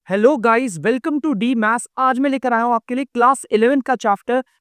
Hello guys, welcome to the maths. आज मैं लेकर आया हूं आपके लिए क्लास 11 का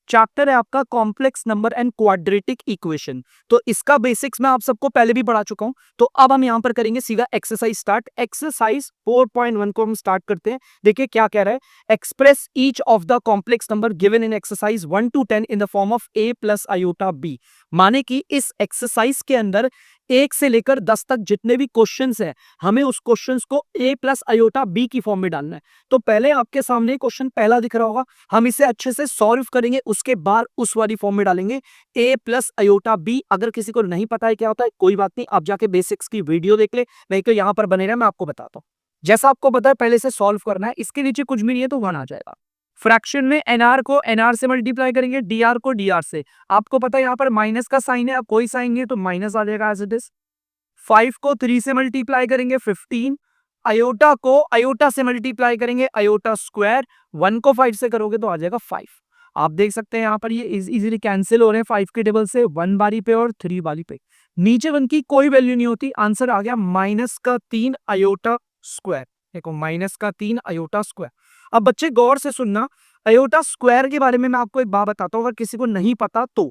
चैप्टर है आपका complex number and quadratic equation. तो इसका बेसिक्स मैं आप सबको पहले भी पढ़ा चुका हूं। तो अब हम यहां पर करेंगे सीधा एक्सरसाइज स्टार्ट। एक्सरसाइज 4.1 को हम स्टार्ट करते हैं। देखिए क्या कह रहा है, express each of the complex number given in exercise 1 to 10 in the form of a plus iota b। माने कि इस एक्सरसाइज के अंदर 1 से लेकर 10 तक जितने भी क्वेश्चंस हैं, हमें उस क्वेश्चंस को a प्लस आयोटा b की फॉर्म में डालना है। तो पहले आपके सामने क्वेश्चन पहला दिख रहा होगा, हम इसे अच्छे से सॉल्व करेंगे, उसके बाद उस वाली फॉर्म में डालेंगे a प्लस आयोटा b। अगर किसी को नहीं पता है क्या होता है, कोई बात नहीं, आप जाके बेसिक्स की वीडियो देख ले, नहीं तो यहां पर बने रहे, मैं आपको बताता हूं। जैसा आपको पता है पहले से सॉल्व करना है। इसके नीचे कुछ भी नहीं है तो 1 आ जाएगा। फ्रैक्शन में एनआर को एनआर से मल्टीप्लाई करेंगे, डीआर को डीआर से। आपको पता है यहां पर माइनस का साइन है, अब कोई साइन नहीं है तो माइनस आ जाएगा एज इट इज। 5 को 3 से मल्टीप्लाई करेंगे 15, आयोटा को आयोटा से मल्टीप्लाई करेंगे आयोटा स्क्वायर, 1 को 5 से करोगे तो आ जाएगा 5। आप देख सकते हैं यहाँ पर ये इजीली कैंसिल हो रहे हैं 5 के टेबल से, 1 बारी पे और 3 बारी पे। नीचे 1 की कोई वैल्यू नहीं होती, आंसर आ गया -3 आयोटा स्क्वायर। देखो -3 आयोटा स्क्वायर। अब बच्चे गौर से सुनना, आयोटा स्क्वायर के बारे में मैं आपको एक बात बताता हूँ, अगर किसी को नहीं पता तो।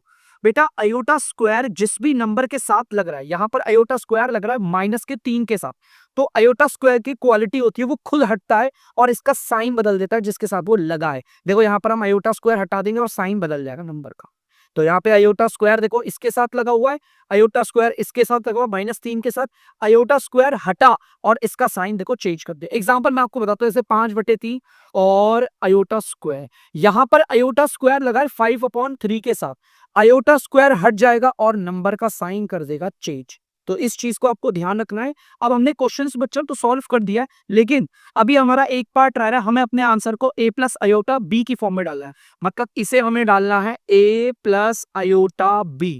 बेटा आयोटा स्क्वायर जिस भी नंबर के साथ लग रहा है, यहां पर आयोटा स्क्वायर लग रहा है -3 के साथ, तो आयोटा स्क्वायर की क्वालिटी होती है वो खुद हटता है और इसका साइन बदल देता है जिसके साथ वो लगा है। देखो यहां पर हम आयोटा स्क्वायर हटा देंगे और साइन बदल जाएगा नंबर का। तो यहाँ पे आयोटा स्क्वायर देखो इसके साथ लगा हुआ है, आयोटा स्क्वायर इसके साथ लगा हुआ -3 के साथ, आयोटा स्क्वायर हटा और इसका साइन देखो चेंज कर दे। एग्जांपल मैं आपको बताता हूँ, जैसे 5/3 और आयोटा स्क्वायर, यहाँ पर आयोटा स्क्वायर लगा है 5/3 के साथ, आयोटा स्क्वायर हट जाएगा और नंबर का साइन कर देगा चेंज। तो इस चीज को आपको ध्यान रखना है। अब हमने क्वेश्चंस बच्चों तो सॉल्व कर दिया है, लेकिन अभी हमारा एक पार्ट रह रहा है, हमें अपने आंसर को a प्लस आयोटा b की फॉर्म में डालना है। मतलब इसे हमें डालना है a प्लस आयोटा b।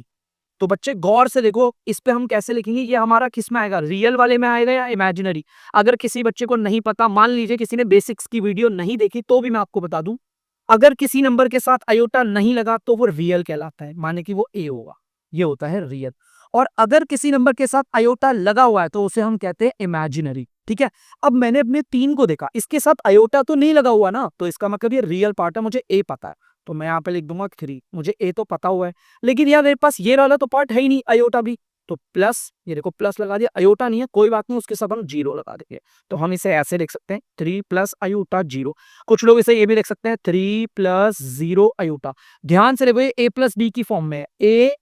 तो बच्चे गौर से देखो, इस पे हम कैसे लिखेंगे, ये हमारा किस में आएगा, रियल वाले में आएगा या इमेजिनरी। अगर किसी बच्चे को नहीं पता, मान लीजिए किसी ने बेसिक्स की वीडियो नहीं देखी, तो भी मैं आपको बता दूं, अगर किसी नंबर के साथ आयोटा नहीं लगा तो वो रियल कहलाता है, माने कि वो ए होगा, ये होता है रियल। और अगर किसी नंबर के साथ आयोटा लगा हुआ है तो उसे हम कहते हैं इमेजिनरी। ठीक है, अब मैंने अपने 3 को देखा, इसके साथ आयोटा तो नहीं लगा हुआ ना, तो इसका मतलब ये रियल पार्ट है, मुझे ए पता है, तो मैं यहाँ पे लिख दूंगा 3। मुझे ए तो पता हुआ है, लेकिन यार मेरे पास ये वाला तो पार्ट है ही नहीं आयोटा भी, तो प्लस, ये देखो प्लस लगा दिया, आयोटा नहीं है कोई बात नहीं, उसके साथ हम 0 लगा देंगे। तो हम इसे ऐसे लिख सकते हैं 3 प्लस आयोटा 0। कुछ लोग इसे ये भी लिख सकते हैं 3 प्लस 0 आयोटा। ध्यान से देखो ये ए प्लस बी की फॉर्म में है, ए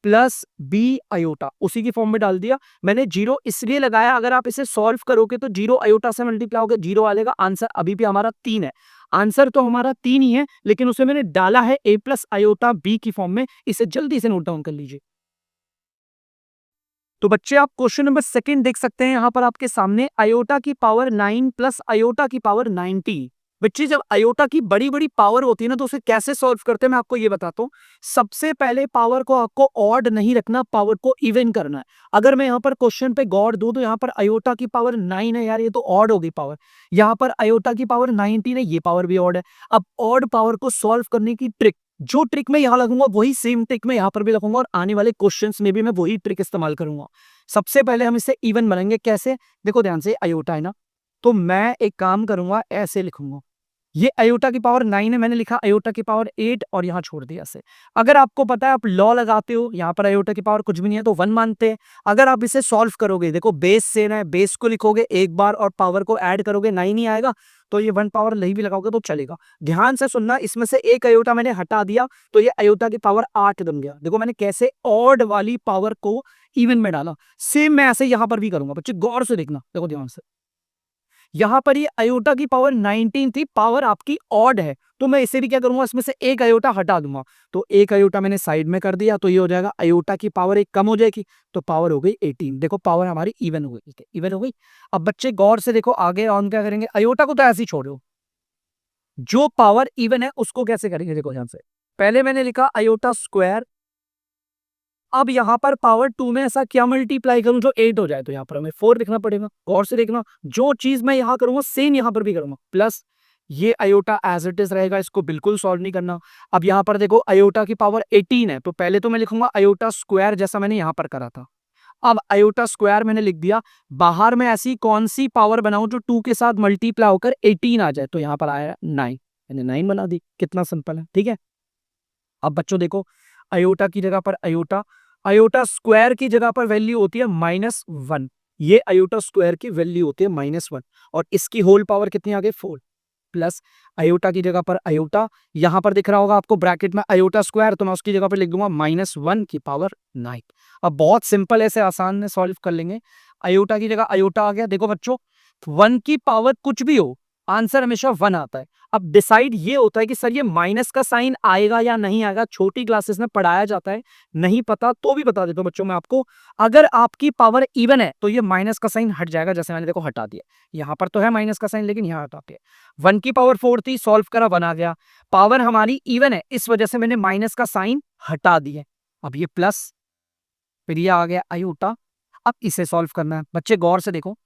प्लस बी आयोटा उसी की फॉर्म में डाल दिया मैंने। 0 इसलिए लगाया, अगर आप इसे सॉल्व करोगे तो 0 आयोटा से मल्टीप्लाई होगा 0 आएगा, आंसर अभी भी हमारा 3 है। आंसर तो हमारा 3 ही है, लेकिन उसे मैंने डाला है a प्लस आयोटा बी की फॉर्म में। इसे जल्दी से नोट डाउन कर लीजिए। तो बच्चे आप क्वेश्चन नंबर 2 देख सकते हैं, यहां पर आपके सामने आयोटा की पावर 9 प्लस आयोटा की पावर 90। बच्चे जब आयोटा की बड़ी बड़ी पावर होती है ना, तो उसे कैसे सॉल्व करते हैं मैं आपको ये बताता हूँ। सबसे पहले पावर को आपको ऑड नहीं रखना, पावर को इवन करना है। अगर मैं यहाँ पर क्वेश्चन पे गौर दूं तो यहाँ पर आयोटा की पावर 9 है, यार ये तो ऑड होगी पावर। यहाँ पर आयोटा की पावर 19 है, ये पावर भी ऑड है। अब ऑड पावर को सॉल्व करने की ट्रिक, जो ट्रिक मैं यहां लगूंगा वही सेम ट्रिक मैं यहां पर भी लगूंगा, और आने वाले क्वेश्चंस में भी मैं वही ट्रिक इस्तेमाल करूंगा। सबसे पहले हम इसे इवन बनाएंगे, कैसे, देखो ध्यान से, आयोटा है ना, तो मैं एक काम करूंगा, ऐसे लिखूंगा, ये आयोटा की पावर 9 है, मैंने लिखा आयोटा की पावर 8 और यहां छोड़ दिया से। अगर आपको पता है आप लॉ लगाते हो, यहां पर आयोटा की पावर कुछ भी नहीं है तो 1 मानते हैं। अगर आप इसे सॉल्व करोगे, देखो बेस सेम है, बेस को लिखोगे एक बार और पावर को ऐड करोगे 9 ही आएगा, तो ये 1 पावर नहीं भी लगाओगे तो चलेगा। ध्यान से सुनना, इसमें से एक आयोटा मैंने हटा दिया तो ये आयोटा की पावर 8 बन गया। देखो मैंने कैसे ऑड वाली पावर को इवन में डाला। सेम मैं ऐसे यहां पर भी करूंगा, बच्चे गौर से देखना, देखो ध्यान से, यहां पर ये आयोटा की पावर 19 थी, पावर आपकी ऑड है, तो मैं इसे भी क्या करूंगा, इसमें से एक आयोटा हटा दूंगा। तो एक आयोटा मैंने साइड में कर दिया, तो ये हो जाएगा आयोटा की पावर एक कम हो जाएगी, तो पावर हो गई 18। देखो पावर हमारी इवन हो गई, इवन हो गई। अब बच्चे गौर से देखो, आगे ऑन क्या करेंगे, आयोटा को तो ऐसे ही छोड़ो, जो पावर इवन है उसको कैसे करेंगे, देखो ध्यान से, पहले मैंने लिखा आयोटा स्क्वायर, अब यहां पर पावर 2 में ऐसा क्या मल्टीप्लाई करूं जो 8 हो जाए, तो यहां पर हमें 4 लिखना पड़ेगा। गौर से देखना, जो चीज मैं यहां करूंगा सेम यहां पर भी करूंगा, प्लस ये आयोटा एज इट इज रहेगा, इसको बिल्कुल सॉल्व नहीं करना। अब यहां पर देखो आयोटा की पावर 18 है, तो पहले तो मैं लिखूंगा आयोटा स्क्वायर जैसा मैंने यहां पर करा था। अब आयोटा स्क्वायर मैंने लिख दिया, बाहर में ऐसी कौन सी पावर बनाऊं जो 2 के साथ मल्टीप्लाई होकर 18 आ जाए, तो यहां पर आया 9, मैंने 9 बना दी। कितना सिंपल है, ठीक है। अब बच्चों देखो, आयोटा की जगह पर आयोटा, आयोटा स्क्वायर की जगह पर वैल्यू होती है -1, ये आयोटा स्क्वायर की वैल्यू होती है -1, और इसकी होल पावर कितनी आ गई 4, प्लस आयोटा की जगह पर आयोटा, यहां पर दिख रहा होगा आपको ब्रैकेट में आयोटा स्क्वायर, तो मैं उसकी जगह पर लिख दूंगा -1 की पावर 9। अब बहुत सिंपल, ऐसे आसान में सॉल्व कर लेंगे। आयोटा की जगह आयोटा आ गया। देखो बच्चों, 1 की पावर कुछ भी हो, आंसर हमेशा 1 आता है। अब डिसाइड ये होता है कि सर ये माइनस का साइन आएगा या नहीं आएगा, छोटी क्लासेस में पढ़ाया जाता है, नहीं पता तो भी बता देता हूं बच्चों मैं आपको। अगर आपकी पावर इवन है तो ये माइनस का साइन हट जाएगा, जैसे मैंने देखो हटा दिया, यहां पर तो है माइनस का साइन लेकिन यहां हटाते हैं। 1 की पावर 4 थी, सॉल्व करा 1 आ गया, पावर हमारी इवन है, इस वजह से मैंने माइनस का साइन हटा दिया। अब ये प्लस, फिर ये आ गया आयोटा। अब इसे सॉल्व करना है बच्चे, गौर से देखो,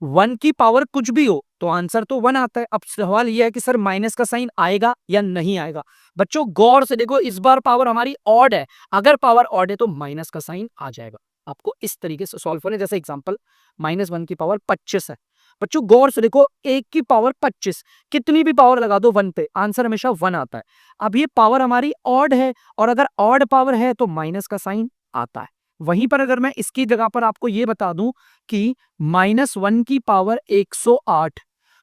1 की पावर कुछ भी हो तो आंसर तो 1 आता है। अब सवाल यह है कि सर माइनस का साइन आएगा या नहीं आएगा। बच्चों गौर से देखो, इस बार पावर हमारी ऑड है, अगर पावर ऑड है तो माइनस का साइन आ जाएगा। आपको इस तरीके से सॉल्व करना है। जैसे एग्जांपल, -1 की पावर 25 है। बच्चों गौर से देखो, 1 की पावर 25, कितनी भी पावर लगा दो 1 पे, आंसर हमेशा 1 आता है। अब ये पावर हमारी ऑड है, और अगर ऑड पावर है तो माइनस का साइन आता है। वहीं पर अगर मैं इसकी जगह पर आपको ये बता दूं कि -1 की पावर 108,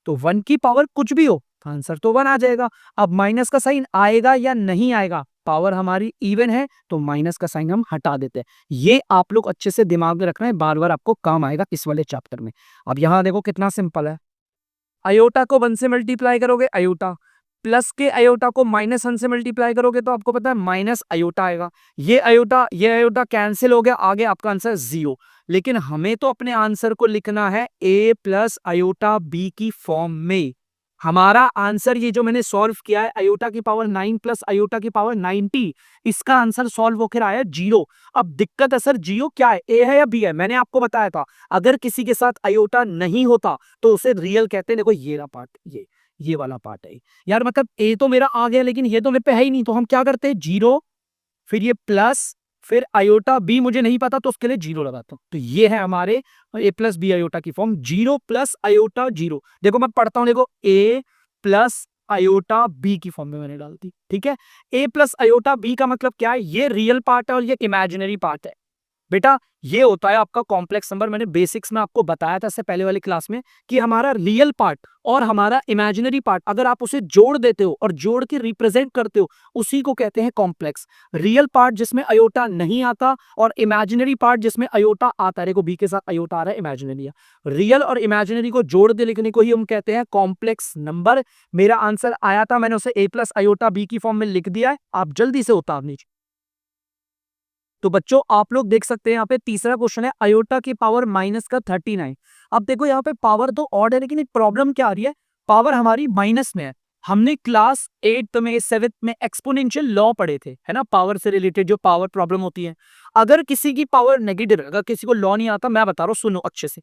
तो 1 की पावर कुछ भी हो, आंसर तो 1 आ जाएगा। अब माइनस का साइन आएगा या नहीं आएगा, पावर हमारी इवन है तो माइनस का साइन हम हटा देते हैं। ये आप लोग अच्छे से दिमाग में रखना है, बार बार आपको काम आएगा इस वाले चैप्टर में। अब यहां देखो कितना सिंपल है, आयोटा को 1 से मल्टीप्लाई करोगे आयोटा, प्लस के आयोटा को -1 से मल्टीप्लाई करोगे तो आपको पता है माइनस आयोटा आएगा। ये आयोटा कैंसिल हो गया, आगे आपका आंसर 0। लेकिन हमें तो अपने आंसर को लिखना है a प्लस आयोटा b की फॉर्म में। हमारा आंसर ये जो मैंने सॉल्व किया है, आयोटा की पावर 9 प्लस आयोटा की पावर 90, इसका आंसर सॉल्व होकर आया 0। अब दिक्कत है सर 0 क्या है, a है या b है? मैंने आपको बताया था, अगर किसी के साथ आयोटा नहीं होता तो उसे रियल कहते हैं। देखो ये रहा पार्ट, ये वाला पार्ट है यार, मतलब ए तो मेरा आ गया लेकिन ये तो मेरे पे है ही नहीं, तो हम क्या करते हैं 0, फिर ये प्लस, फिर आयोटा बी मुझे नहीं पता तो उसके लिए 0 लगाता हूं। तो ये है हमारे ए प्लस बी आयोटा की फॉर्म, 0 प्लस आयोटा 0। देखो मैं पढ़ता हूं, देखो ए प्लस आयोटा बी की फॉर्म में मैंने डाल दी, ठीक है। ए प्लस आयोटा बी का मतलब क्या है, ये रियल पार्ट है और ये इमेजिनरी पार्ट है। बेटा ये होता है आपका कॉम्प्लेक्स नंबर। मैंने बेसिक्स में आपको बताया था इससे पहले वाली क्लास में कि हमारा रियल पार्ट और हमारा इमेजिनरी पार्ट, अगर आप उसे जोड़ देते हो और जोड़ के रिप्रेजेंट करते हो, उसी को कहते हैं कॉम्प्लेक्स। रियल पार्ट जिसमें अयोटा नहीं आता और इमेजिनरी पार्ट जिसमें अयोटा आता है। देखो बी के साथ अयोटा आ रहा है, इमेजिनरी है। रियल और इमेजिनरी को जोड़ दे लिखने को ही हम कहते हैं कॉम्प्लेक्स नंबर। मेरा आंसर आया था, मैंने उसे ए प्लस अयोटा बी की फॉर्म में लिख दिया है, आप जल्दी से उतार लीजिए। तो बच्चों आप लोग देख सकते हैं यहाँ पे तीसरा क्वेश्चन है, अयोटा की पावर माइनस का 39। अब देखो यहाँ पे पावर तो ऑड है, लेकिन एक प्रॉब्लम क्या आ रही है, पावर हमारी माइनस में है। हमने क्लास 8 में 7 में एक्सपोनेंशियल लॉ पढ़े थे, है ना, पावर से रिलेटेड जो पावर प्रॉब्लम होती है। अगर किसी की पावर नेगेटिव है, अगर किसी को लॉ नहीं आता, मैं बता रहा हूँ सुनो अच्छे से,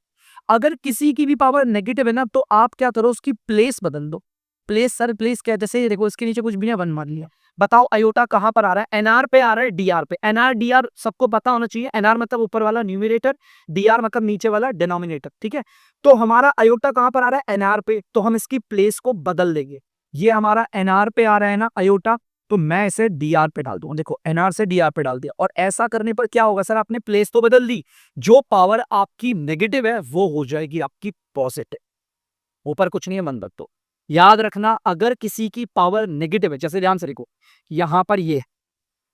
अगर किसी की भी पावर नेगेटिव है ना, तो आप क्या करो, उसकी प्लेस बदल दो। प्लेस सर प्लेस क्या है, जैसे देखो इसके नीचे कुछ भी नहीं, 1 मान लिया। बताओ अयोटा कहां पर आ रहा है, एनआर पे आ रहा है, डीआर पे। एनआर डीआर सबको पता होना चाहिए, एनआर मतलब ऊपर वाला न्यूमरेटर, डीआर मतलब नीचे वाला डिनोमिनेटर, ठीक है। तो हमारा अयोटा कहां पर आ रहा है, एनआर पे, तो हम इसकी प्लेस को बदल देंगे। ये हमारा एनआर पे आ रहा है ना अयोटा, तो मैं इसे डीआर पे डाल दूंगा। देखो एनआर से डीआर पे डाल दिया, और ऐसा करने पर क्या होगा सर, आपने प्लेस तो बदल दी, जो पावर आपकी नेगेटिव है वो हो जाएगी आपकी पॉजिटिव। ऊपर कुछ नहीं है, मन रख दो। याद रखना, अगर किसी की पावर नेगेटिव है, जैसे ध्यान से देखो, यहां पर ये,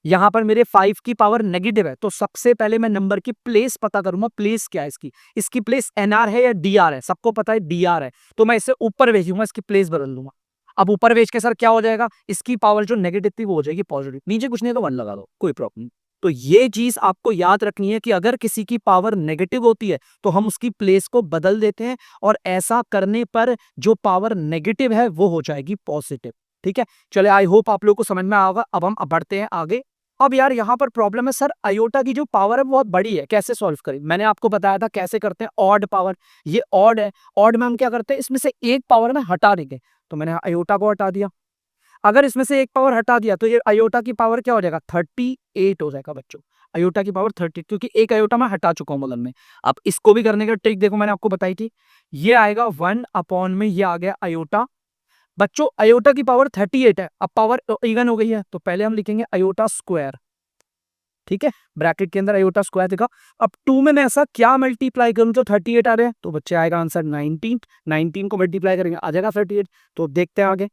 यहां पर मेरे 5 की पावर नेगेटिव है, तो सबसे पहले मैं नंबर की प्लेस पता करूंगा। प्लेस क्या है इसकी प्लेस एनआर है या डीआर है, सबको पता है डीआर है, तो मैं इसे ऊपर भेजूंगा, इसकी प्लेस बदल दूंगा। अब ऊपर भेज के सर क्या हो जाएगा, इसकी पावर जो नेगेटिव थी वो हो जाएगी पॉजिटिव, नीचे कुछ नहीं तो 1 लगा दो, कोई प्रॉब्लम नहीं। तो ये चीज आपको याद रखनी है कि अगर किसी की पावर नेगेटिव होती है तो हम उसकी प्लेस को बदल देते हैं, और ऐसा करने पर जो पावर नेगेटिव है वो हो जाएगी पॉजिटिव, ठीक है। चले, आई होप आप लोगों को समझ में आएगा। अब हम बढ़ते हैं आगे। अब यार यहाँ पर प्रॉब्लम है सर, अयोटा की जो पावर है बहुत बड़ी है, कैसे सॉल्व करें। मैंने आपको बताया था कैसे करते हैं, ऑड पावर, ये ऑड है, ऑड में हम क्या करते हैं, इसमें से एक पावर में हटा देंगे, तो मैंने अयोटा को हटा दिया। अगर इसमें से एक पावर हटा दिया तो ये अयोटा की पावर क्या हो जाएगा, 38 हो जाएगा बच्चों। अयोटा की पावर 30, क्योंकि एक अयोटा मैं हटा चुका हूं बगल में। अब इसको भी करने का ट्रिक देखो, मैंने आपको बताई थी, ये आएगा 1 अपॉन में ये आ गया अयोटा। बच्चों अयोटा की पावर 38 है, अब पावर इवन हो गई है, तो पहले हम लिखेंगे अयोटा स्क्वायर, ठीक है, ब्रैकेट के अंदर अयोटा स्क्वायर देखा। अब 2 में मैं ऐसा क्या मल्टीप्लाई करूं तो 38 आ रहे हैं, तो बच्चे आएगा आंसर 19, 19 को मल्टीप्लाई करेंगे आ जाएगा 38। तो देखते हैं आगे,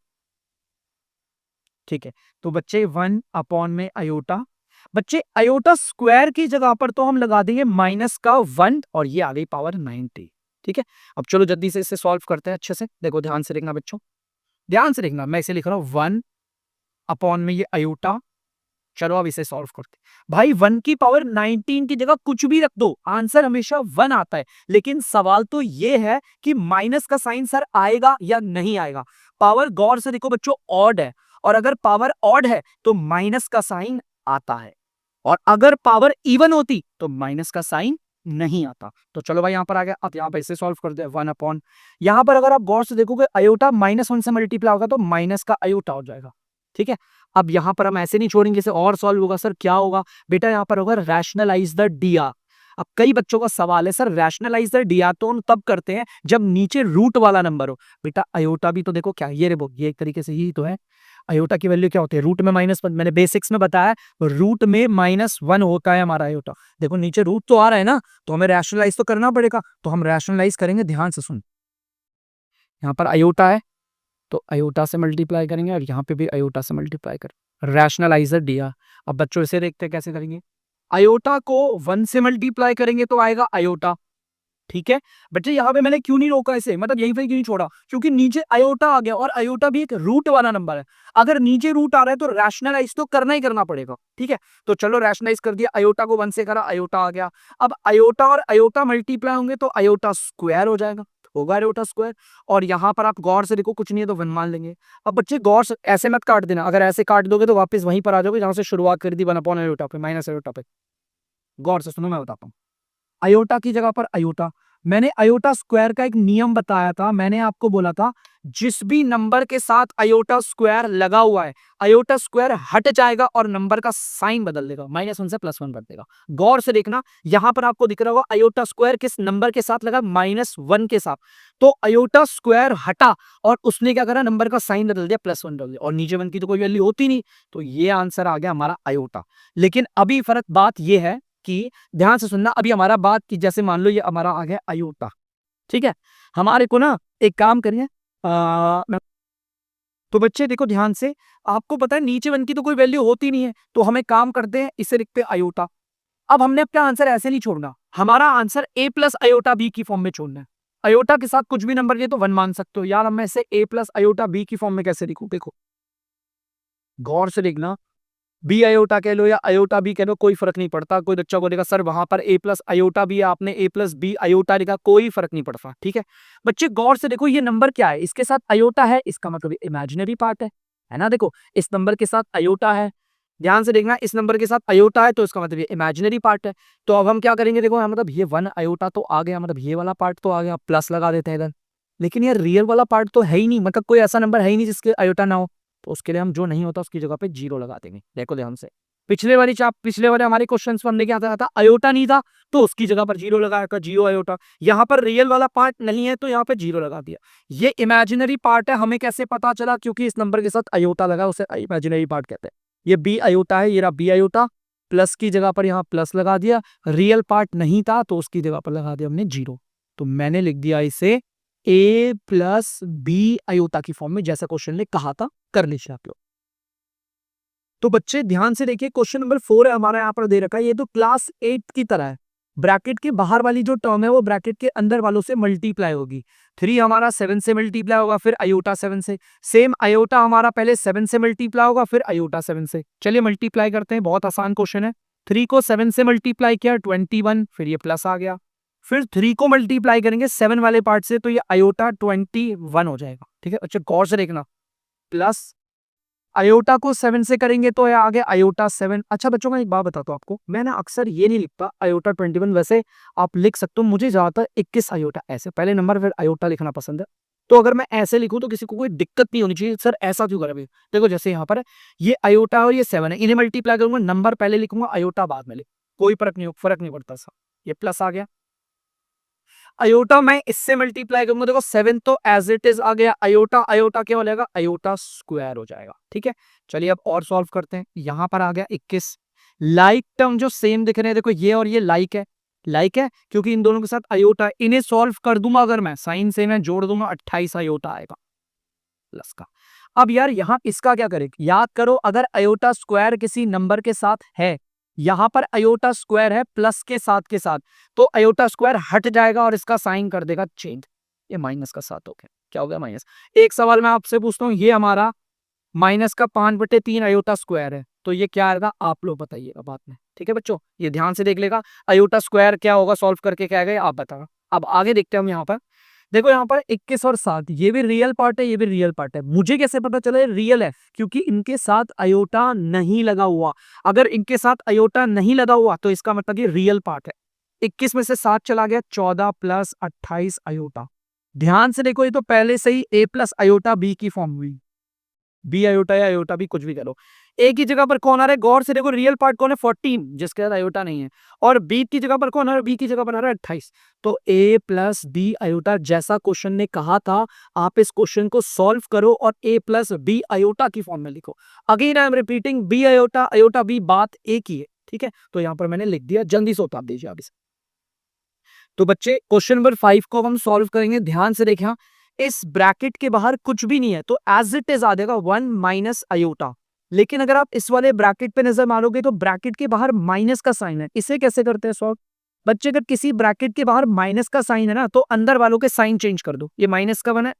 ठीक है। तो बच्चे 1 अपॉन में अयोटा, बच्चे अयोटा स्क्वायर की जगह पर तो हम लगा देंगे माइनस का 1 और ये आ गई पावर 90, ठीक है। अब चलो जल्दी से इसे सॉल्व करते हैं अच्छे से, देखो ध्यान से देखना बच्चों, ध्यान से देखना, मैं इसे लिख रहा हूं 1 अपॉन में ये अयोटा। चलो अब इसे सॉल्व करते हैं। भाई 1 की पावर 19 की जगह कुछ भी रख दो, आंसर हमेशा 1 आता है, लेकिन सवाल तो ये है कि माइनस का साइन सर आएगा या नहीं आएगा। पावर गौर से देखो बच्चों ऑड है, और अगर पावर ऑड है तो माइनस का साइन आता है, और अगर पावर इवन होती तो माइनस का साइन नहीं आता। तो चलो भाई यहां पर आ गया, अब यहां पर इसे सॉल्व करते हैं 1 अपॉन, यहां पर अगर आप गौर से देखोगे अयोटा -1 से मल्टीप्लाई होगा तो माइनस का अयोटा हो जाएगा, ठीक है। अब यहां पर हम ऐसे नहीं छोड़ेंगे, इसे और सॉल्व होगा। सर क्या होगा बेटा, यहां पर होगा रैशनलाइज द डीआर। अब कई बच्चों का सवाल है सर रैशनलाइज द डीआर तो हम तब करते हैं जब नीचे रूट वाला नंबर हो। बेटा अयोटा भी तो देखो क्या, ये रे ये एक तरीके से ही तो है, अयोटा की वैल्यू क्या होती है, रूट में -1, मैंने बेसिक्स में बताया रूट में -1 होता है हमारा अयोटा। देखो नीचे रूट तो आ रहा है ना, तो हमें रैशनलाइज तो करना पड़ेगा, तो हम रैशनलाइज करेंगे, ध्यान से सुन, यहाँ पर अयोटा है तो अयोटा से मल्टीप्लाई करेंगे, और यहाँ पे भी अयोटा से मल्टीप्लाई करेंगे, रैशनलाइजर दिया। अब बच्चों इसे देखते हैं कैसे करेंगे, अयोटा को 1 से मल्टीप्लाई करेंगे तो आएगा अयोटा, ठीक है। बच्चे यहाँ पे मैंने क्यों नहीं रोका इसे, मतलब यहीं पे क्यों नहीं छोड़ा, क्योंकि नीचे अयोटा आ गया, और अयोटा भी एक रूट वाला नंबर है, अगर नीचे रूट आ रहा है तो रैशनलाइज तो करना ही करना पड़ेगा, ठीक है। तो चलो रैशनलाइज कर दिया, अयोटा को 1 से करा, अयोटा आ गया। अब अयोटा और अयोटा मल्टीप्लाई होंगे तो अयोटा स्क्वायर हो जाएगा, होगा अयोटा स्क्वायर। और यहाँ पर आप गौर से देखो कुछ नहीं है तो 1 मान लेंगे। अब बच्चे गौर से ऐसे मत काट देना, अगर ऐसे काट दोगे तो वापस वहीं पर आ जाओगे जहां से शुरुआत कर दी, 1 अपॉन अयोटा पे माइनस अयोटा पे। गौर से सुनो मैं बताता हूँ, अयोटा की जगह पर अयोटा, मैंने अयोटा स्क्वायर का एक नियम बताया था, मैंने आपको बोला था जिस भी नंबर के साथ अयोटा स्क्वायर लगा हुआ है अयोटा स्क्वायर हट जाएगा और नंबर का साइन बदल देगा, -1 से +1 कर देगा। गौर से देखना यहां पर आपको दिख रहा होगा अयोटा स्क्वायर किस नंबर के साथ लगा, -1 के साथ, तो अयोटा स्क्वायर हटा और उसने क्या करा, नंबर का साइन बदल दिया, +1 बदल दिया, और नीचे 1 की तो कोई वैल्यू होती नहीं, तो ये आंसर आ गया हमारा अयोटा। लेकिन अभी फर्क बात यह है कि ध्यान से सुनना, अभी हमारा बात की जैसे मान लो ये हमारा आ गया अयोटा, ठीक है। हमारे को ना एक काम करिए, तो बच्चे देखो ध्यान से, आपको पता है नीचे 1 की तो कोई वैल्यू होती नहीं है, तो हम एक काम करते हैं इसे लिखते हैं अयोटा। अब हमने अपना आंसर ऐसे नहीं छोड़ना, हमारा answer a plus iota b की फॉर्म में छोड़ना है। अयोटा के साथ कुछ भी नंबर दिए तो 1 मान सकते हो। यार अब मैं इसे a प्लस अयोटा बी की फॉर्म में कैसे लिखूं, देखो गौर से देखना, बी अयोटा कह लो या अयोटा बी कह लो, कोई फर्क नहीं पड़ता। कोई बच्चा बोलेगा सर वहां पर ए प्लस अयोटा बी, आपने ए प्लस बी अयोटा लिखा, कोई फर्क नहीं पड़ता, ठीक है। बच्चे गौर से देखो ये नंबर क्या है, इसके साथ अयोटा है, इसका मतलब इमेजिनरी पार्ट है ना। देखो इस नंबर के साथ अयोटा है, ध्यान से देखना, इस नंबर के साथ अयोटा है तो इसका मतलब ये इमेजिनरी पार्ट है। तो अब हम क्या करेंगे, देखो मतलब ये 1 अयोटा तो आ गया, मतलब ये वाला पार्ट तो आ गया, प्लस लगा देते हैं इधर। लेकिन यार रियल वाला पार्ट तो है ही नहीं, मतलब कोई ऐसा नंबर है ही नहीं जिसके अयोटा ना हो, तो उसके लिए हम जो नहीं होता उसकी जगह पे 0 लगा देंगे। देखो ध्यान से, पिछले वाले हमारे क्वेश्चंस में हमने क्या था, अयोटा नहीं था तो उसकी जगह पर 0 लगाया था, 0 अयोटा। यहाँ पर रियल वाला पार्ट नहीं है तो यहाँ पे 0 लगा दिया। ये इमेजिनरी पार्ट है, हमें कैसे पता चला, क्योंकि इस नंबर के साथ अयोटा लगा, उसे इमेजिनरी पार्ट कहते हैं। ये बी अयोटा है, ये रहा बी अयोटा, प्लस की जगह पर यहाँ प्लस लगा दिया, रियल पार्ट नहीं था तो उसकी जगह पर लगा दिया हमने 0। तो मैंने लिख दिया इसे a प्लस बी अयोटा की फॉर्म में, जैसा क्वेश्चन ने कहा था कर लीजिए आप लोग। तो बच्चे ध्यान से देखिए, क्वेश्चन नंबर 4 है हमारा, यहाँ पर दे रखा है, ये तो क्लास 8 की तरह है। ब्रैकेट के बाहर वाली जो टर्म है वो ब्रैकेट के अंदर वालों से मल्टीप्लाई होगी। 3 हमारा 7 से मल्टीप्लाई होगा, फिर अयोटा 7 से, सेम अयोटा हमारा पहले 7 से मल्टीप्लाई होगा, फिर अयोटा 7 से। चलिए मल्टीप्लाई करते हैं, बहुत आसान क्वेश्चन है। 3 को 7 से मल्टीप्लाई किया 21, फिर ये प्लस आ गया, फिर 3 को मल्टीप्लाई करेंगे 7 वाले पार्ट से तो ये अयोटा 21 हो जाएगा, ठीक है। अच्छा गौर से देखना, प्लस अयोटा को 7 से करेंगे तो ये आ गया अयोटा 7। अच्छा बच्चों मैं एक बात बताता हूँ आपको, मैं ना अक्सर ये नहीं लिखता अयोटा 21, वैसे आप लिख सकते हो, मुझे ज्यादातर 21 अयोटा ऐसे पहले नंबर फिर अयोटा लिखना पसंद है। तो अगर मैं ऐसे लिखूं तो किसी को कोई दिक्कत नहीं होनी चाहिए, सर ऐसा क्यों करें। देखो जैसे यहाँ पर है ये अयोटा और ये 7 है, इन्हें मल्टीप्लाई करूंगा, नंबर पहले लिखूंगा अयोटा बाद में लिख, कोई फर्क नहीं पड़ता सर, ये प्लस आ गया। अयोटा मैं इससे मल्टीप्लाई करूंगा, देखो 7 तो एज इट इज आ गया, अयोटा अयोटा क्या हो जाएगा, अयोटा स्क्वायर हो जाएगा। ठीक है, चलिए अब और सॉल्व करते हैं। यहां पर आ गया 21। लाइक टर्म जो सेम दिख रहे हैं, देखो ये और ये लाइक है, लाइक है क्योंकि इन दोनों के साथ अयोटा है। इन्हें सॉल्व कर दूंगा अगर मैं साइन से मैं जोड़ दूंगा, 28 अयोटा आएगा प्लस का। अब यार यहां इसका क्या करें, याद करो अगर अयोटा स्क्वायर किसी नंबर के साथ है, यहां पर अयोटा स्क्वायर है प्लस के साथ, तो अयोटा स्क्वायर हट जाएगा और इसका साइन कर देगा चेंज। ये माइनस का 7 हो गया, क्या हो गया माइनस। एक सवाल मैं आपसे पूछता हूं, ये हमारा माइनस का 5/3 अयोटा स्क्वायर है, तो ये क्या आएगा आप लोग बताइएगा बाद में। ठीक है बच्चों, ये ध्यान से देख लेगा, अयोटा स्क्वायर क्या होगा सॉल्व करके क्या आएगा आप बताओ। अब आगे देखते हैं हम यहाँ पर, देखो यहाँ पर 21 और 7 ये भी रियल पार्ट है, ये भी रियल पार्ट है। मुझे कैसे पता चला ये रियल है, क्योंकि इनके साथ अयोटा नहीं लगा हुआ। अगर इनके साथ अयोटा नहीं लगा हुआ तो इसका मतलब ये रियल पार्ट है। 21 में से 7 चला गया, 14 प्लस 28 अयोटा। ध्यान से देखो, ये तो पहले से ही a प्लस अयोटा बी की फॉर्म हुई, बी अयोटा या अयोटा भी कुछ भी करो। एक ही जगह पर कौन आ रहा है, गौर से देखो, रियल पार्ट कौन है 14 जिसके साथ अयोटा नहीं है, और बी की जगह पर कौन आ रहा है, बी की जगह पर आ रहा है 28। तो a प्लस बी अयोटा जैसा क्वेश्चन ने कहा था, आप इस क्वेश्चन को सॉल्व करो और a प्लस बी अयोटा की फॉर्म में लिखो। Again I am repeating, b iota iota b बात एक ही है। ठीक है, तो यहां पर मैंने लिख दिया, जल्दी से उतार दीजिए आप इसे। तो बच्चे क्वेश्चन नंबर 5 को हम सॉल्व करेंगे, ध्यान से देखिए। इस ब्रैकेट के बाहर कुछ भी नहीं है तो एज इट इज आ जाएगा 1 माइनस अयोटा। लेकिन अगर आप इस वाले ब्रैकेट पे नजर मारोगे तो ब्रैकेट के बाहर माइनस का साइन है। इसे कैसे करते हैं सॉल्व बच्चे, अगर किसी ब्रैकेट के बाहर माइनस का साइन है ना, तो अंदर वालों के साइन चेंज कर दो। ये माइनस का 1 है,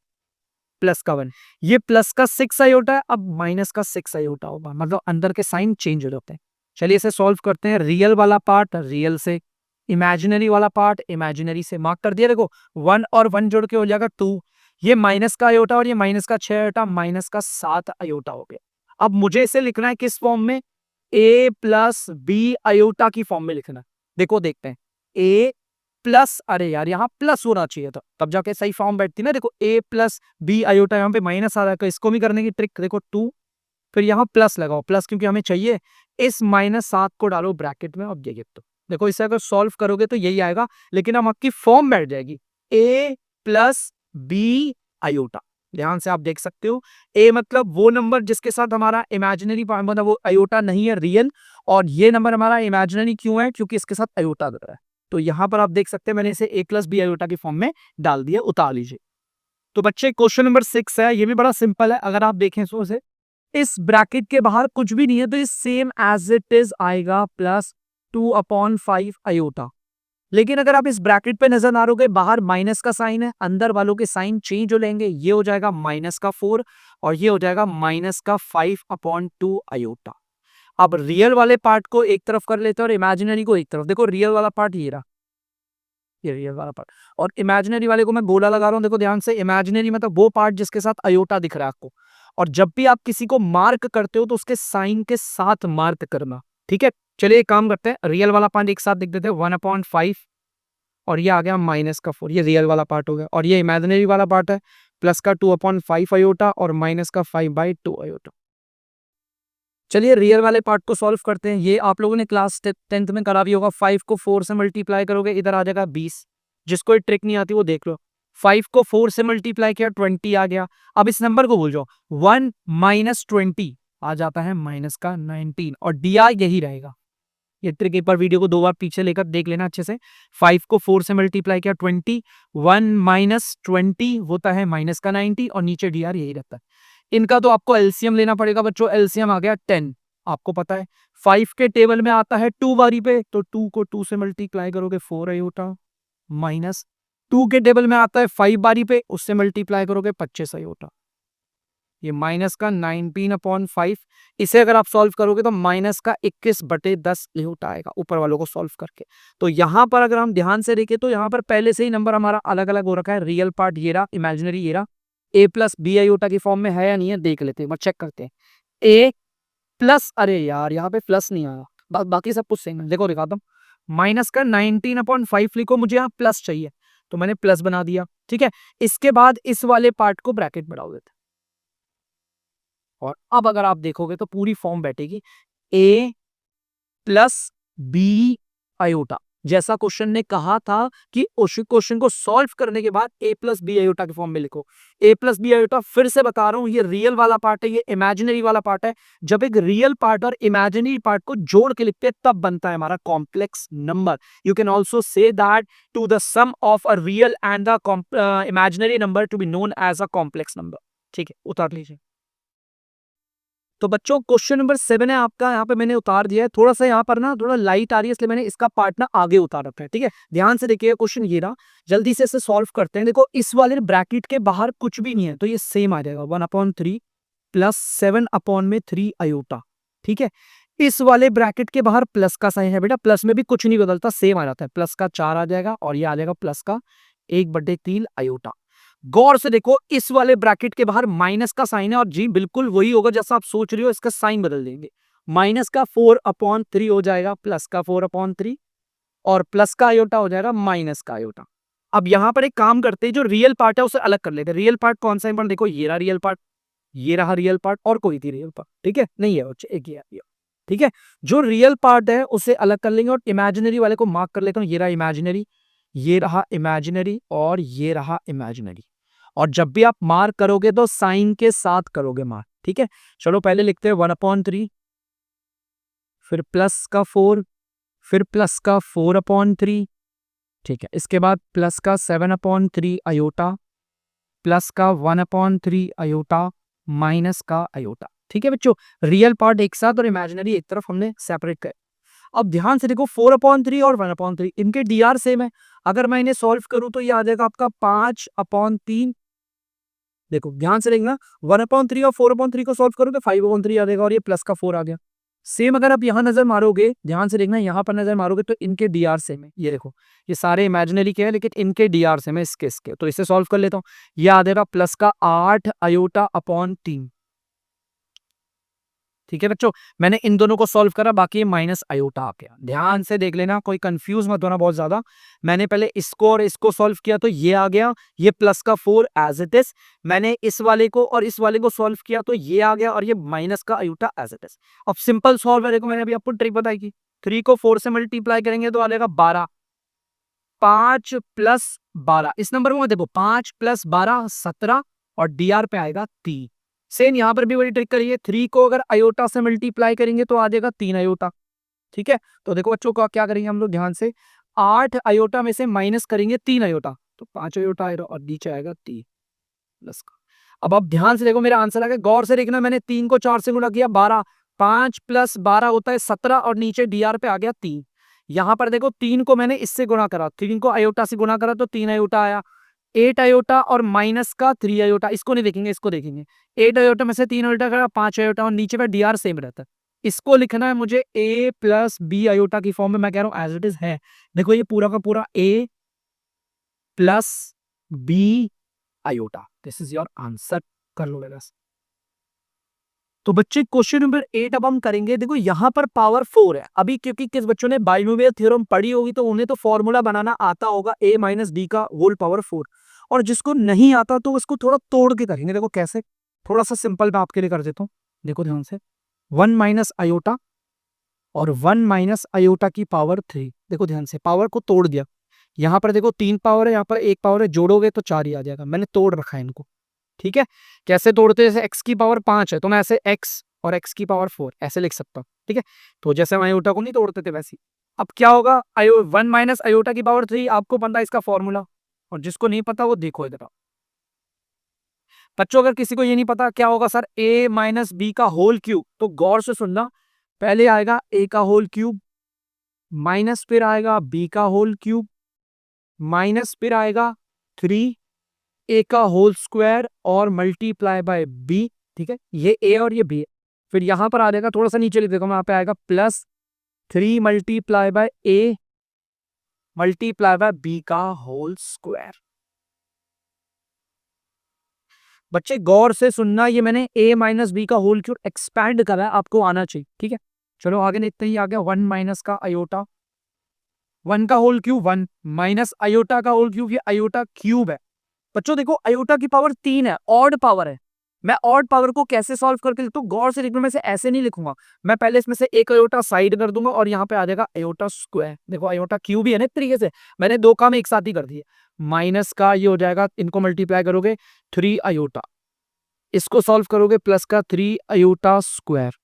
प्लस का 1, ये प्लस का 6 अयोटा है, अब माइनस का 6 अयोटा होगा, मतलब अंदर के साइन चेंज हो जाते हैं। चलिए इसे सॉल्व करते हैं। रियल वाला पार्ट रियल से, इमेजिनरी वाला पार्ट इमेजिनरी से, मार्क कर दिया। देखो 1 और 1 जोड़ के हो जाएगा 2, ये माइनस का अयोटा और ये माइनस का 6 अयोटा, माइनस का 7 अयोटा हो गया। अब मुझे इसे लिखना है किस फॉर्म में, a प्लस बी अयोटा की फॉर्म में लिखना है। देखो देखते हैं, a प्लस, अरे यार यहाँ प्लस होना चाहिए था तब जाके सही फॉर्म बैठती ना। देखो a प्लस बी अयोटा, यहाँ पे माइनस आ रहा है, तो इसको भी करने की ट्रिक देखो 2, फिर यहाँ प्लस लगाओ, प्लस क्योंकि हमें चाहिए, इस -7 को डालो ब्रैकेट में और ये गिफ्ट दो। देखो इसे अगर सॉल्व करोगे तो यही आएगा, लेकिन हम आपकी फॉर्म बैठ जाएगी a प्लस बी अयोटा। ध्यान से आप देख सकते हो, a मतलब वो नंबर जिसके साथ हमारा इमेजिनरी मतलब वो अयोटा नहीं है, रियल। और ये नंबर हमारा इमेजिनरी क्यों है, क्योंकि इसके साथ अयोटा दे रहा है। तो यहां पर आप देख सकते हैं मैंने इसे a प्लस बी अयोटा की फॉर्म में डाल दिया, उतार लीजिए। तो बच्चे क्वेश्चन नंबर 6 है, ये भी बड़ा सिंपल है। अगर आप देखें सो से, इस ब्रैकेट के बाहर कुछ भी नहीं है तो ये सेम एज इट इज आएगा, प्लस 2/5 अयोटा। लेकिन अगर आप इस ब्रैकेट पे नजर मारोगे, बाहर माइनस का साइन है, अंदर वालों के साइन चेंज हो लेंगे, ये हो जाएगा माइनस का 4 और ये हो जाएगा माइनस का 5/2 अयोटा। अब रियल वाले पार्ट को एक तरफ कर लेते हैं और इमेजिनरी को एक तरफ। देखो रियल वाला पार्ट ये रहा, ये रियल वाला पार्ट, और इमेजिनरी वाले को मैं गोला लगा रहा हूं। देखो ध्यान से, इमेजिनरी मतलब वो पार्ट जिसके साथ अयोटा दिख रहा है आपको। और जब भी आप किसी को मार्क करते हो तो उसके साइन के साथ मार्क करना। ठीक है, चलिए एक काम करते हैं, रियल वाला पार्ट एक साथ लिख देते हैं, 1/5 और ये आ गया माइनस का 4, ये रियल वाला पार्ट हो गया। और ये इमेजिनरी वाला पार्ट है, प्लस का 2/5 अयोटा और माइनस का 5/2 अयोटा। चलिए रियल वाले पार्ट को सॉल्व करते हैं। ये आप लोगों ने क्लास 10th में करा भी होगा। 5 को 4 से मल्टीप्लाई करोगे, इधर आ जाएगा 20। जिसको ये ट्रिक नहीं आती वो देख लो। 5 को 4 से मल्टीप्लाई किया, 20 आ गया। अब इस नंबर को भूल जाओ, 1 माइनस 20 आ जाता है माइनस का 19, और dr यही रहेगा। ये ट्रिक एक बार वीडियो को 2 बार पीछे लेकर देख लेना अच्छे से। 5 को 4 से मल्टीप्लाई किया 20, 1 माइनस 20 होता है माइनस का 90, और नीचे dr यही रहता है। इनका तो आपको एलसीएम लेना पड़ेगा बच्चों। एलसीएम आ गया 10, आपको पता है 5 के टेबल में आता है 2 बारी पे, तो 2 को 2 से मल्टीप्लाई करोगे 4 अयोटा, माइनस 2 के टेबल में आता है 5 बारी पे, उससे मल्टीप्लाई करोगे 25 अयोटा। ये माइनस का 19/5। इसे अगर आप सॉल्व करोगे तो माइनस का 21/10 अयोटा आएगा ऊपर वालों को सॉल्व करके। तो यहां पर अगर हम ध्यान से देखें तो यहां पर पहले से ही नंबर हमारा अलग अलग हो रखा है। रियल पार्ट ये रहा, इमेजिनरी ये रहा। a प्लस बी अयोटा की फॉर्म में है या नहीं है देख लेते हैं, चेक करते हैं। a प्लस, अरे यार यहाँ पे प्लस नहीं आया, बाकी सब कुछ सेम है। देखो दिखाता हूँ, माइनस का 19/5 लिखो, मुझे यहाँ प्लस चाहिए तो मैंने प्लस बना दिया। ठीक है, इसके बाद इस वाले पार्ट को ब्रैकेट में डाल देते हैं। और अब अगर आप देखोगे तो पूरी फॉर्म बैठेगी, a प्लस बी आयोटा। जैसा क्वेश्चन ने कहा था कि उस क्वेश्चन को सॉल्व करने के बाद a प्लस बी आयोटा के फॉर्म में लिखो। a प्लस बी आयोटा फिर से बता रहा हूं, ये रियल वाला पार्ट है, ये इमेजिनरी वाला पार्ट है। जब एक रियल पार्ट और इमेजिनरी पार्ट को जोड़ के लिखते हैं तब बनता है हमारा complex number. You can also say that to the sum of a real and the imaginary number to be known as a complex number. ठीक है, उतार लीजिए। तो बच्चों क्वेश्चन नंबर 7 है आपका, यहाँ पे मैंने उतार दिया है। थोड़ा सा यहाँ पर ना थोड़ा लाइट आ रही है इसलिए मैंने इसका पार्ट ना आगे उतार रखा है। ठीक है, ध्यान से देखिए क्वेश्चन ये रहा, जल्दी से इसे सॉल्व करते हैं। देखो इस वाले ब्रैकेट के बाहर कुछ भी नहीं है तो ये सेम आ जाएगा 1/3 प्लस 7/3 आयोटा। ठीक है, इस वाले ब्रैकेट के बाहर प्लस का साइन है बेटा, प्लस में भी कुछ नहीं बदलता, सेम आ जाता है। प्लस का 4 आ जाएगा और ये आ जाएगा प्लस का 1/3 आयोटा। गौर से देखो इस वाले ब्रैकेट के बाहर माइनस का साइन है और जी बिल्कुल वही होगा जैसा आप सोच रहे हो, इसका साइन बदल देंगे। माइनस का 4/3 हो जाएगा प्लस का 4/3 और प्लस का आयोटा हो जाएगा माइनस का आयोटा। अब यहां पर एक काम करते हैं, जो रियल पार्ट है उसे अलग कर लेते हैं। रियल पार्ट कौन सा है? देखो ये रहा रियल पार्ट, ये रहा रियल पार्ट, और कोई थी रियल पार्ट। ठीक है, नहीं है एक ही है। ठीक है, जो रियल पार्ट है उसे अलग कर लेंगे और इमेजिनरी वाले को मार्क कर लेता हूं। ये रहा इमेजिनरी, ये रहा इमेजिनरी और ये रहा इमेजिनरी। और जब भी आप मार्क करोगे तो साइन के साथ करोगे मार्क। ठीक है, चलो पहले लिखते हैं 1/3, फिर प्लस का 4, फिर प्लस का 4/3। ठीक है, इसके बाद प्लस का 7/3 आयोटा, प्लस का 1/3 आयोटा, माइनस का आयोटा। ठीक है बच्चों, रियल पार्ट एक साथ और इमेजिनरी एक तरफ हमने सेपरेट कर। अब ध्यान से देखो 4/3 और 1/3 इनके डीआर सेम है। अगर मैं इन्हें सॉल्व करूं तो ये आ जाएगा आपका 5/3। देखो ध्यान से देखना, 1/3 और 4/3 को सॉल्व करो तो 5/3 आ जाएगा और ये प्लस का 4 आ गया। सेम अगर आप यहां नजर मारोगे, ध्यान से देखना यहां पर नजर मारोगे तो इनके डीआर सेम है। ये देखो ये सारे इमेजिनरी के हैं लेकिन इनके डीआर सेम है इसके। तो इसे सॉल्व कर लेता हूं, ये आ जाएगा प्लस का 8 आयोटा अपॉन 3। ठीक है बच्चों, मैंने इन दोनों को सॉल्व करा, बाकी माइनस आयोटा आ गया। ध्यान से देख लेना, कोई कंफ्यूज मत होना बहुत ज्यादा। मैंने पहले इसको और इसको सॉल्व किया तो ये आ गया, ये प्लस का 4 एज इट इज। मैंने इस वाले को और इस वाले को सॉल्व किया तो ये आ गया और ये माइनस का आयोटा एज इट इज। अब सिंपल सॉल्व है, देखो मैंने अभी आपको ट्रिक बताई थी। 3 को 4 से मल्टीप्लाई करेंगे तो आ जाएगा 12। 5 + 12 इस नंबर में देखो 5 + 12 17 और डीआर पे आएगा 3। सेम यहां पर भी वही ट्रिक करिए, 3 को अगर आयोटा से मल्टीप्लाई करेंगे तो आ जाएगा 3 आयोटा। ठीक है, तो देखो बच्चों को क्या करेंगे हम लोग ध्यान से, 8 आयोटा में से माइनस करेंगे 3 आयोटा तो 5 आयोटा आएगा और नीचे आएगा 3 प्लस का। अब आप ध्यान से देखो मेरा आंसर आ गया, गौर से देखना, मैंने 3 को 4 से गुणा किया 12, 5 + 12 होता है 17 और नीचे डीआर पे आ गया 3। यहां पर देखो 3 को मैंने इससे गुणा करा, 3 को आयोटा से गुणा करा तो 3 आयोटा आया, 8 आयोटा और माइनस का 3 आयोटा। इसको नहीं देखेंगे, इसको देखेंगे। 8 आयोटा में से 3 आयोटा करा 5 आयोटा और नीचे पे डीआर सेम रहता है। इसको लिखना है मुझे a + b आयोटा की फॉर्म में, मैं कह रहा हूं एज इट इज है। देखो ये पूरा का पूरा a + b iota, this is your answer. कर लो बस। तो बच्चे क्वेश्चन नंबर 8 अब हम करेंगे। देखो यहां पर पावर 4 है अभी, क्योंकि किस बच्चों ने बाइनोमियल थ्योरम पढ़ी होगी तो उन्हें तो फॉर्मूला बनाना आता होगा a - d का होल पावर 4। और जिसको नहीं आता तो उसको थोड़ा तोड़ के करेंगे। देखो कैसे, थोड़ा सा सिंपल मैं आपके लिए कर देता हूँ। देखो ध्यान से, 1 - आयोटा और 1 - आयोटा की पावर 3। देखो ध्यान से, पावर को तोड़ दिया। यहाँ पर देखो 3 पावर है, यहाँ पर 1 पावर है, जोड़ोगे तो 4 ही आ जाएगा। मैंने तोड़ रखा है इनको। ठीक है, कैसे तोड़ते हैं? जैसे x की पावर 5 है तो मैं ऐसे x और x की पावर 4 ऐसे लिख सकता हूँ। ठीक है, तो जैसे हम आयोटा को नहीं तोड़ते थे वैसे। अब क्या होगा, 1 - आयोटा की पावर 3 आपको पता है इसका फॉर्मूला, और जिसको नहीं पता वो देखो इधर। बच्चों अगर किसी को ये नहीं पता क्या होगा सर, a - b का होल क्यूब, तो गौर से सुनना, पहले आएगा a का होल क्यूब, माइनस फिर आएगा b का होल क्यूब, माइनस फिर आएगा 3 a का होल स्क्वायर और मल्टीप्लाई बाय b। ठीक है, ये a और ये b है। फिर यहां पर आ जाएगा, थोड़ा सा नीचे लिख देगा मैं, यहाँ पे आएगा +3 multiply by a multiply by b का होल स्क्वायर। बच्चे गौर से सुनना, ये मैंने a - b का होल क्यूब एक्सपैंड करा है, आपको आना चाहिए। ठीक है, चलो आगे देखते ही आ गया 1 - का आयोटा, 1 का होल क्यूब 1 माइनस आयोटा का होल क्यूब, ये आयोटा क्यूब है। बच्चों देखो आयोटा की पावर 3 है, ऑड पावर है। मैं ऑड पावर को कैसे सॉल्व करके लिखता हूँ, गौर से लिखूंगा, मैं इसे ऐसे नहीं लिखूंगा। मैं पहले इसमें से एक अयोटा साइड कर दूंगा और यहाँ पे आ जाएगा अयोटा स्क्वायर। देखो अयोटा क्यूब ही है ना एक तरीके से, मैंने दो काम एक साथ ही कर दिए। माइनस का ये हो जाएगा, इनको मल्टीप्लाई करोगे 3 अयोटा, इसको सॉल्व करोगे प्लस का 3 अयोटा स्क्वायर।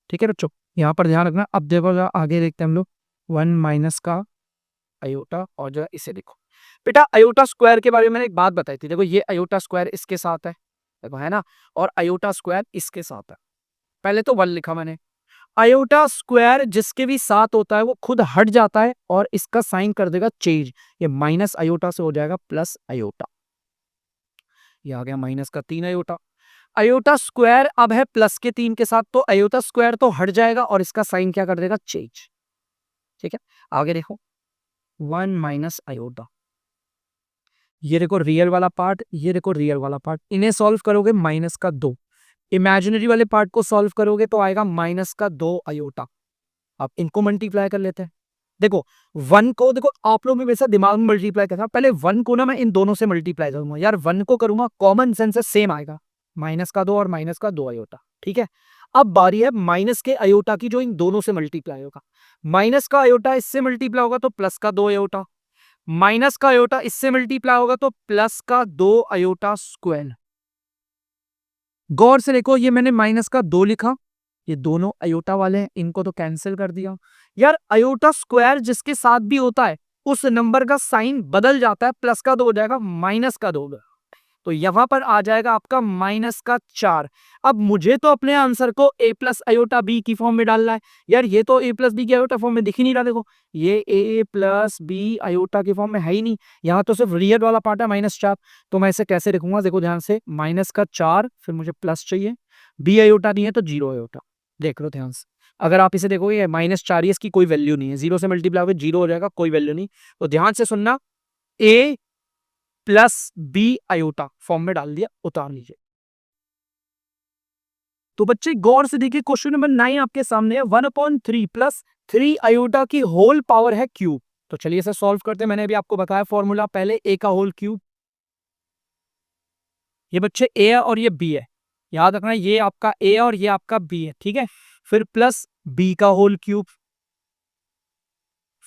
ठीक है बच्चों, यहाँ पर ध्यान रखना। अब देखो आगे देखते हैं हम लोग, 1 माइनस का अयोटा, और जो है इसे देखो बेटा, अयोटा स्क्वायर के बारे में मैंने एक बात बताई थी। देखो ये अयोटा स्क्वायर इसके साथ है, देखो है ना, और अयोटा स्क्वायर इसके साथ है। पहले तो 1 लिखा मैंने। अयोटा स्क्वायर जिसके भी साथ होता है वो खुद हट जाता है और इसका साइन कर देगा चेंज, ये माइनस अयोटा से हो जाएगा प्लस अयोटा। ये आ गया माइनस का 3 अयोटा। अयोटा स्क्वायर अब है प्लस के 3 के साथ, तो अयोटा स्क्वायर तो हट जाएगा और इसका साइन क्या कर देगा, चेंज। ठीक है, आगे देखो 1 माइनस अयोटा, ये देखो रियल वाला पार्ट, ये देखो रियल वाला पार्ट, इन्हें सॉल्व करोगे माइनस का 2। इमेजिनरी वाले पार्ट को सॉल्व करोगे तो आएगा माइनस का 2 अयोटा। अब इनको मल्टीप्लाई कर लेते हैं। देखो 1 को, देखो आप लोग में वैसा दिमाग में मल्टीप्लाई करता, पहले 1 को ना मैं इन दोनों से मल्टीप्लाई करूंगा यार, 1 को करूंगा कॉमन सेंस से सेम आएगा, माइनस का 2 और माइनस का 2 अयोटा। ठीक है, अब बारी है माइनस के अयोटा की जो इन दोनों से मल्टीप्लाई होगा। माइनस का अयोटा इससे मल्टीप्लाई होगा तो प्लस का 2 अयोटा, माइनस का अयोटा इससे मल्टीप्लाई होगा तो प्लस का 2 अयोटा स्क्वायर। गौर से देखो, ये मैंने माइनस का 2 लिखा, ये दोनों अयोटा वाले हैं, इनको तो कैंसिल कर दिया। यार अयोटा स्क्वायर जिसके साथ भी होता है उस नंबर का साइन बदल जाता है, प्लस का 2 हो जाएगा माइनस का 2, तो यहां पर आ जाएगा आपका माइनस का 4। अब मुझे तो अपने आंसर को a प्लस अयोटा बी की फॉर्म में डालना है। यार ये तो a प्लस बी की अयोटा फॉर्म में दिख ही नहीं रहा, देखो ये a प्लस बी अयोटा की फॉर्म में है ही नहीं, यहाँ तो सिर्फ रियल वाला पार्ट है -4। तो मैं इसे कैसे लिखूंगा, देखो ध्यान से, माइनस का 4, फिर मुझे प्लस चाहिए, बी अयोटा नहीं है तो 0 अयोटा। देख लो ध्यान से, अगर आप इसे देखोगे -4 ही, इसकी कोई वैल्यू नहीं है, 0 से मल्टीप्लाई होकर 0 हो जाएगा, कोई वैल्यू नहीं। तो ध्यान से सुनना, a plus b iota form में डाल दिया, उतार लीजिए। तो बच्चे गौर से देखिए, क्वेश्चन नंबर 9 आपके सामने है, 1/3 प्लस 3 अयोटा की होल पावर है क्यूब। तो चलिए इसे सॉल्व करते हैं। मैंने अभी आपको बताया फॉर्मूला, पहले a का होल क्यूब, ये बच्चे a है और ये b है, याद रखना ये आपका a है और ये आपका b है। ठीक है, फिर प्लस b का होल क्यूब,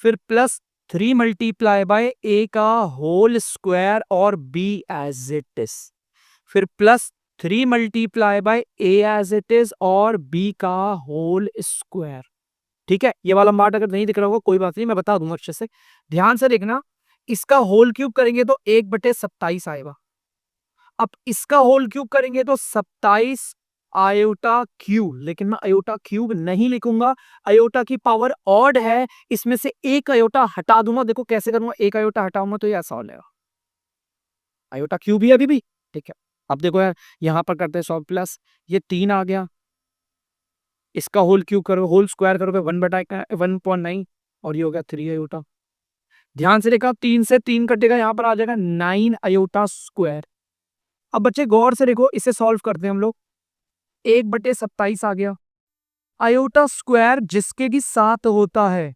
फिर प्लस 3 मल्टीप्लाई बाय a का होल स्क्वायर और b एज इट इज, फिर plus 3 multiply by a as it is और b का होल स्क्वायर। ठीक है, ये वाला पार्ट अगर नहीं दिख रहा होगा कोई बात नहीं, मैं बता दूंगा अच्छे से, ध्यान से देखना। इसका होल क्यूब करेंगे तो 1/27 आएगा। अब इसका होल क्यूब करेंगे तो 27 आयोटा क्यूब, लेकिन मैं अयोटा क्यूब नहीं लिखूंगा, अयोटा की पावर ऑड है, इसमें से एक अयोटा हटा दूंगा। देखो कैसे करूंगा, एक अयोटा हटाऊंगा तो ये ऐसा हो जाएगा, अयोटा क्यूब ही अभी भी। ठीक है, अब देखो यार, यहां पर करते हैं सॉल्व, प्लस ये 3 आ गया, इसका होल क्यूब करो, होल स्क्वायर करोगे 1/1.9 और ये हो गया 3 अयोटा। ध्यान से देखा, 3 से 3 कटेगा, यहां पर आ जाएगा 9 अयोटा स्क्वायर। अब बच्चे गौर से देखो, इसे सॉल्व करते हैं हम लोग, 1/27 आ गया, अयोटा स्क्वायर जिसके भी साथ होता है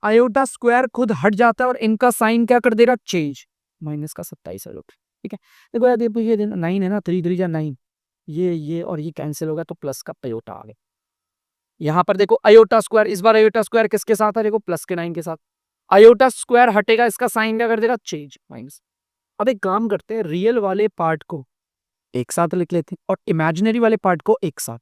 अयोटा स्क्वायर खुद हट जाता है और इनका साइन क्या कर देगा, चेंज, माइनस का 27 है। ठीक है, देखो यार, देखो ये 9 है ना, 3 3 9, ये और ये कैंसिल होगा तो प्लस का अयोटा आ गया। यहां पर देखो अयोटा स्क्वायर, इस बार अयोटा स्क्वायर किसके साथ है, देखो प्लस के 9 के साथ, अयोटा स्क्वायर हटेगा, इसका साइन क्या कर देगा, चेंज, माइनस। अब एक काम करते हैं, रियल वाले पार्ट को एक साथ लिख लेते हैं और इमेजिनरी वाले पार्ट को एक साथ।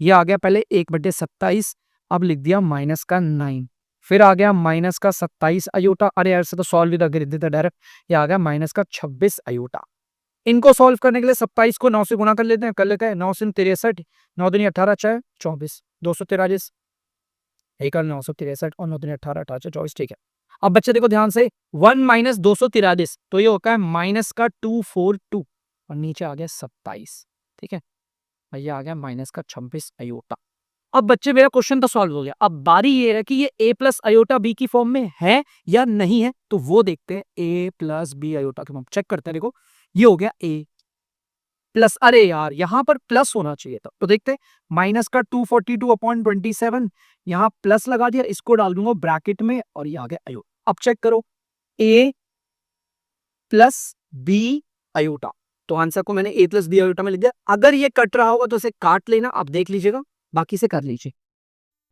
ये आ गया पहले 1/27, अब लिख दिया माइनस का 9, फिर आ गया माइनस का 27 अयोटा, अरे यार से तो सॉल्व भी कर देता डायरेक्ट, ये आ गया माइनस का 26 अयोटा। इनको सॉल्व करने के लिए 27 को 9 से गुणा कर लेते हैं, कर लेते हैं 9 से 63, 9 दूनी 18, 4 24, 243, एक 963 और 9 दूनी 18, 18 24। ठीक है, अब बच्चे देखो ध्यान से, 1 माइनस 243, तो ये होता है माइनस का 242 और नीचे आ गया 27। ठीक है, ये आ गया माइनस का 26 अयोटा। अब बच्चे मेरा क्वेश्चन तो सॉल्व हो गया, अब बारी ये है कि ये a प्लस अयोटा बी की फॉर्म में है या नहीं है, तो वो देखते हैं। a प्लस बी अयोटा की फॉर्म चेक करते हैं, देखो ये हो गया a प्लस, अरे यार यहां पर प्लस होना चाहिए था, तो देखते हैं, माइनस का 242/27, यहां प्लस लगा दिया, इसको डाल दूंगा ब्रैकेट में और ये आ गया अयोटा। अब चेक करो, a प्लस बी अयोटा, तो आंसर को मैंने a प्लस बी आयोटा में लिख दिया। अगर ये कट रहा होगा तो इसे काट लेना, आप देख लीजिएगा, बाकी से कर लीजिए।